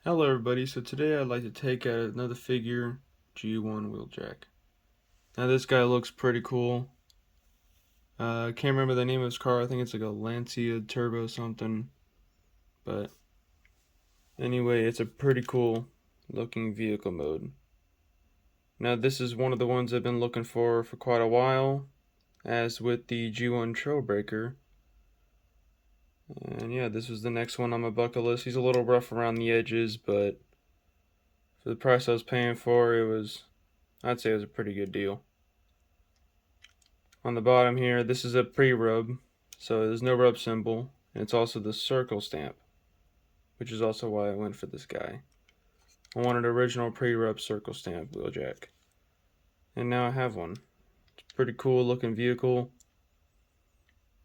Hello everybody, so today I'd like to take out another figure, G1 Wheeljack. Now this guy looks pretty cool. I can't remember the name of his car, I think it's like a Lancia Turbo something. But anyway, it's a pretty cool looking vehicle mode. Now this is one of the ones I've been looking for quite a while, as with the G1 Trailbreaker. And yeah, this was the next one on my bucket list. He's a little rough around the edges, but for the price I was paying for, I'd say it was a pretty good deal. On the bottom here, this is a pre-rub, so there's no rub symbol, and it's also the circle stamp, which is also why I went for this guy. I wanted an original pre-rub circle stamp Wheeljack, and now I have one. It's a pretty cool looking vehicle,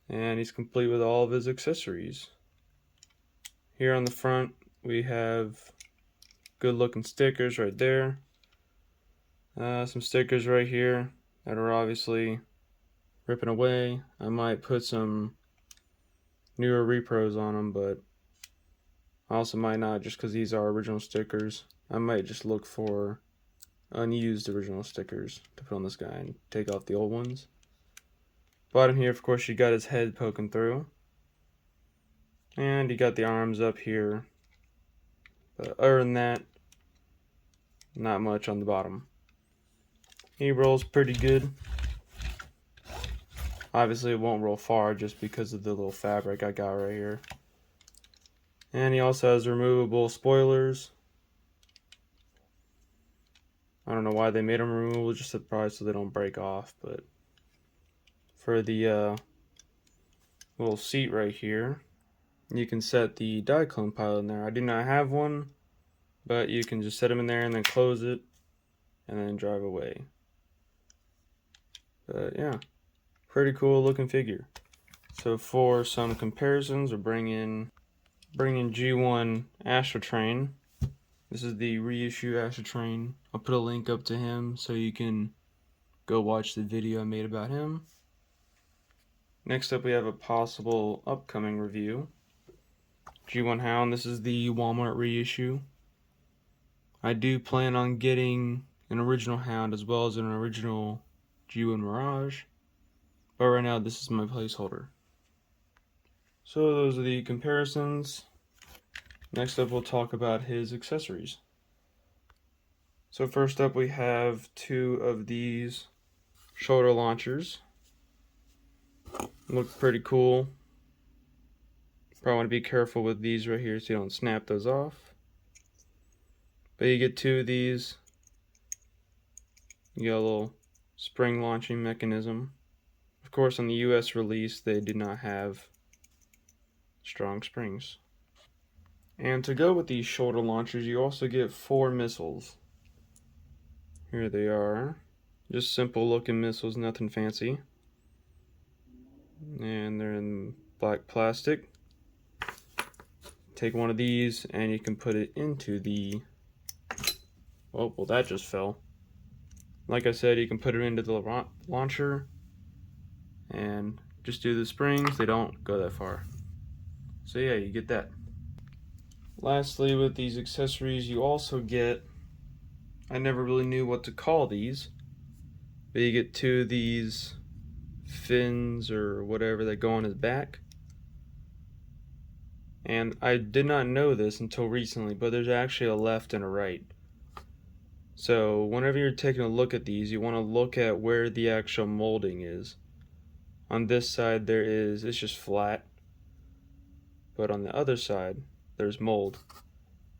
and he's complete with all of his accessories. Here on the front, we have good looking stickers right there. Some stickers right here that are obviously ripping away. I might put some newer repros on them, but I also might not, just because these are original stickers. I might just look for unused original stickers to put on this guy and take off the old ones. Bottom here, of course, you got his head poking through. And you got the arms up here. But other than that, not much on the bottom. He rolls pretty good. Obviously it won't roll far just because of the little fabric I got right here. And he also has removable spoilers. I don't know why they made them removable, just surprised so they don't break off. But for the little seat right here, you can set the Diaclone pilot in there. I do not have one, but you can just set them in there and then close it and then drive away. But yeah, pretty cool looking figure. So for some comparisons, we're bringing G1 Astrotrain. This is the reissue Astrotrain. I'll put a link up to him so you can go watch the video I made about him. Next up, we have a possible upcoming review. G1 Hound. This is the Walmart reissue. I do plan on getting an original Hound as well as an original G1 Mirage, but right now this is my placeholder. So those are the comparisons. Next up, we'll talk about his accessories. So first up, we have two of these shoulder launchers. Look pretty cool. Probably want to be careful with these right here so you don't snap those off. But you get two of these. You got a little spring launching mechanism. Of course, on the US release, they did not have strong springs. And to go with these shoulder launchers, you also get 4 missiles. Here they are. Just simple looking missiles, nothing fancy. And they're in black plastic. Take one of these and you can put it into the... Oh, well that just fell. Like I said, you can put it into the launcher and just do the springs. They don't go that far. So yeah, you get that. Lastly, with these accessories, you also get... I never really knew what to call these, but you get 2 of these fins or whatever that go on his back. And I did not know this until recently, but there's actually a left and a right. So whenever you're taking a look at these, you want to look at where the actual molding is. On this side it's just flat, but on the other side there's mold.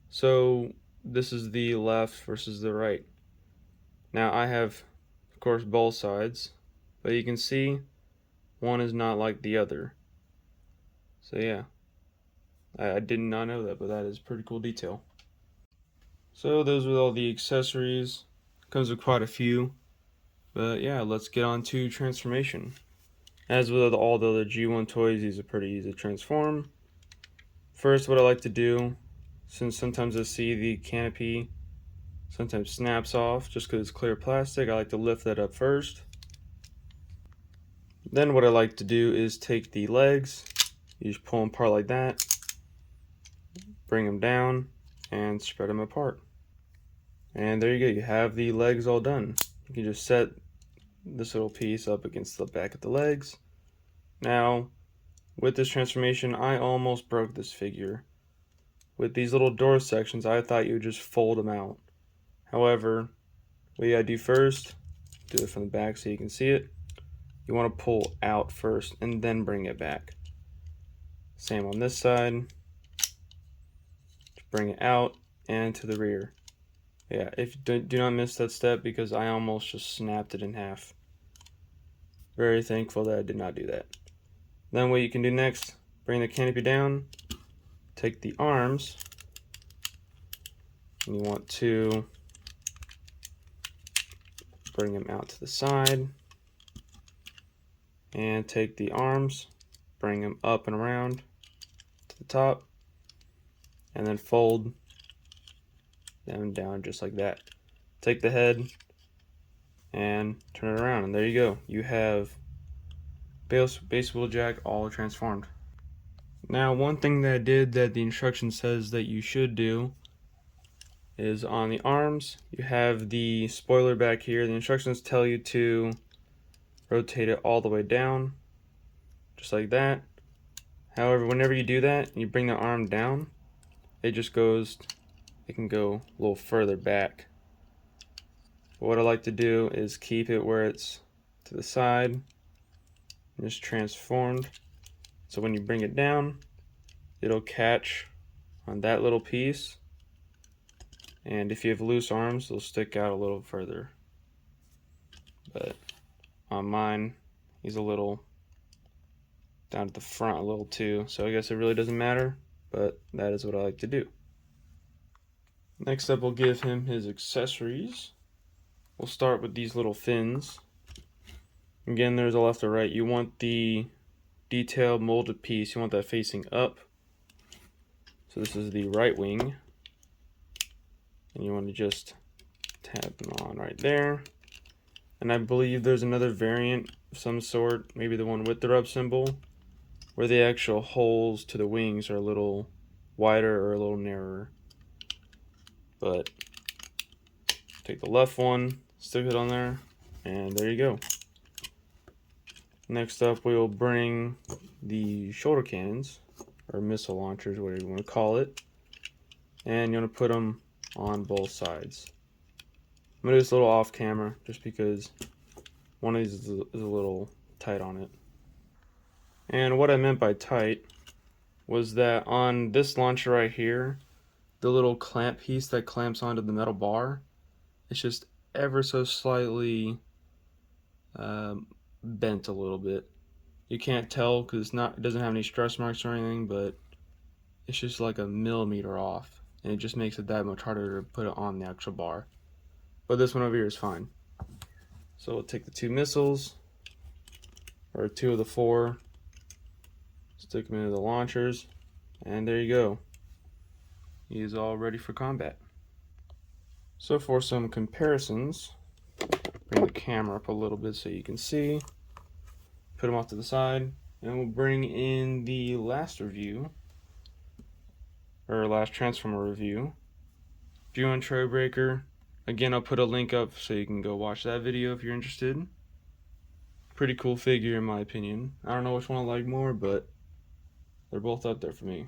So this is the left versus the right. Now I have, of course, both sides, but you can see one is not like the other. So yeah, I did not know that, but that is pretty cool detail. So those are all the accessories. Comes with quite a few. But yeah, let's get on to transformation. As with all the other G1 toys, these are pretty easy to transform. First, what I like to do, since sometimes I see the canopy sometimes snaps off just because it's clear plastic, I like to lift that up first. Then what I like to do is take the legs, you just pull them apart like that, bring them down, and spread them apart. And there you go, you have the legs all done. You can just set this little piece up against the back of the legs. Now, with this transformation, I almost broke this figure. With these little door sections, I thought you would just fold them out. However, what you gotta do first, do it from the back so you can see it. You want to pull out first and then bring it back. Same on this side. Just bring it out and to the rear. Yeah, if you do not miss that step, because I almost just snapped it in half. Very thankful that I did not do that. Then what you can do next, bring the canopy down, take the arms, and you want to bring them out to the side, and take the arms, bring them up and around to the top, and then fold them down just like that. Take the head and turn it around, and there you go. You have base Wheeljack all transformed. Now, one thing that I did that the instruction says that you should do is on the arms, you have the spoiler back here. The instructions tell you to rotate it all the way down, just like that. However, whenever you do that and you bring the arm down, it can go a little further back. But what I like to do is keep it where it's to the side and just transformed. So when you bring it down, it'll catch on that little piece. And if you have loose arms, they'll stick out a little further. But on mine, he's a little down at the front a little too. So I guess it really doesn't matter, but that is what I like to do. Next up, we'll give him his accessories. We'll start with these little fins. Again, there's a left or right. You want the detailed molded piece, you want that facing up. So this is the right wing. And you want to just tap them on right there. And I believe there's another variant of some sort, maybe the one with the rub symbol, where the actual holes to the wings are a little wider or a little narrower. But take the left one, stick it on there, and there you go. Next up, we will bring the shoulder cannons, or missile launchers, whatever you want to call it, and you want to put them on both sides. I'm going to do this a little off camera, just because one of these is a little tight on it. And what I meant by tight was that on this launcher right here, the little clamp piece that clamps onto the metal bar, it's just ever so slightly bent a little bit. You can't tell because it doesn't have any stress marks or anything, but it's just like a millimeter off, and it just makes it that much harder to put it on the actual bar. But this one over here is fine. So we'll take the two missiles, or two of the four, stick them into the launchers, and there you go. He is all ready for combat. So for some comparisons, bring the camera up a little bit so you can see. Put them off to the side, and we'll bring in the last review, or last Transformer review. View on Trailbreaker. Again, I'll put a link up so you can go watch that video if you're interested. Pretty cool figure in my opinion. I don't know which one I like more, but they're both up there for me.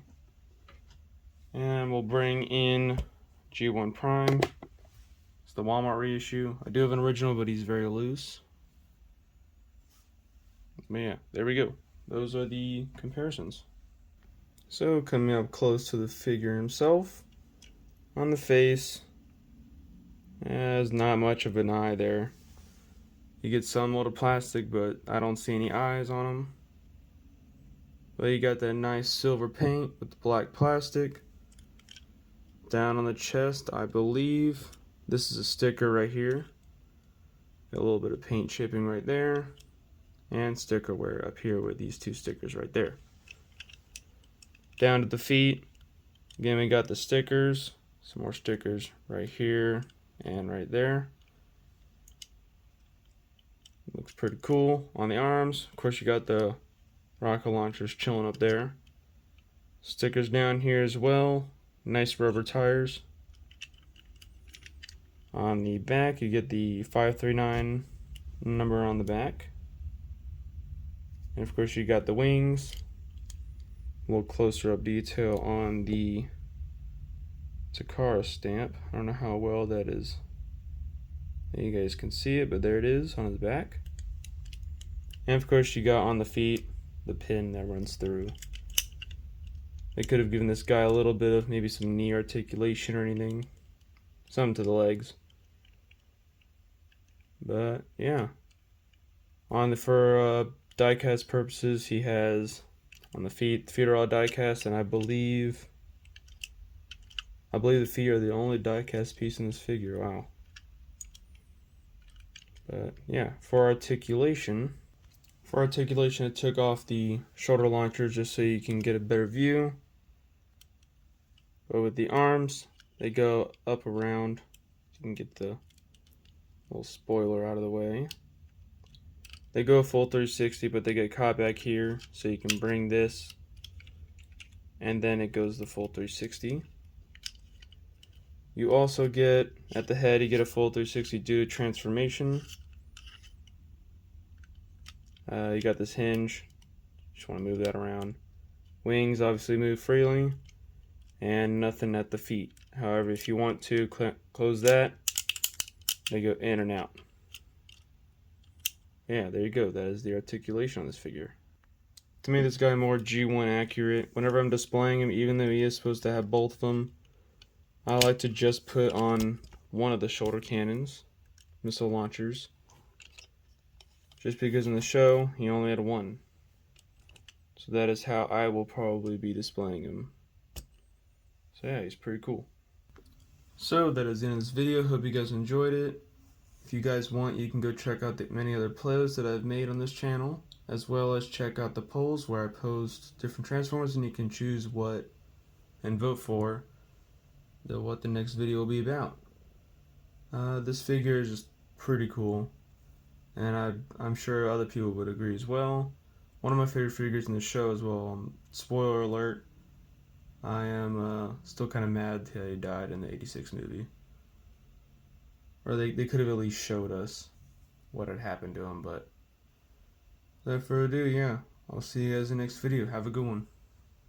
And we'll bring in G1 Prime. It's the Walmart reissue. I do have an original, but he's very loose. But yeah, there we go. Those are the comparisons. So coming up close to the figure himself, on the face, there's not much of an eye there. You get some molded plastic, but I don't see any eyes on him. But you got that nice silver paint with the black plastic. Down on the chest, I believe this is a sticker right here. Got a little bit of paint chipping right there. And sticker wear up here with these two stickers right there. Down to the feet, again we got the stickers, some more stickers right here and right there. Looks pretty cool. On the arms, of course you got the rocket launchers chilling up there. Stickers down here as well, nice rubber tires. On the back, you get the 539 number on the back. And of course, you got the wings. A little closer up detail on the Takara stamp. I don't know how well that is. You guys can see it, but there it is on his back. And of course, you got on the feet the pin that runs through. They could have given this guy a little bit of maybe some knee articulation or anything. Something to the legs. But yeah. For diecast purposes, he has on the feet. The feet are all diecast, and I believe the feet are the only diecast piece in this figure. Wow. But yeah, for articulation, I took off the shoulder launchers just so you can get a better view. But with the arms, they go up around. You can get the little spoiler out of the way. They go full 360, but they get caught back here, so you can bring this, and then it goes the full 360. You also get, at the head, you get a full 360 due to transformation. You got this hinge, just want to move that around. Wings obviously move freely, and nothing at the feet. However, if you want to close that, they go in and out. Yeah, there you go. That is the articulation on this figure. To me, this guy more G1 accurate. Whenever I'm displaying him, even though he is supposed to have both of them, I like to just put on one of the shoulder cannons, missile launchers, just because in the show he only had one. So that is how I will probably be displaying him. So yeah, he's pretty cool. So that is the end of this video. Hope you guys enjoyed it. If you guys want, you can go check out the many other playlists that I've made on this channel, as well as check out the polls where I post different Transformers, and you can choose what and vote for what the next video will be about. This figure is just pretty cool, and I'm sure other people would agree as well. One of my favorite figures in the show as well. Spoiler alert, I am still kind of mad that he died in the '86 movie. Or they could have at least showed us what had happened to him, but without further ado, yeah, I'll see you guys in the next video. Have a good one.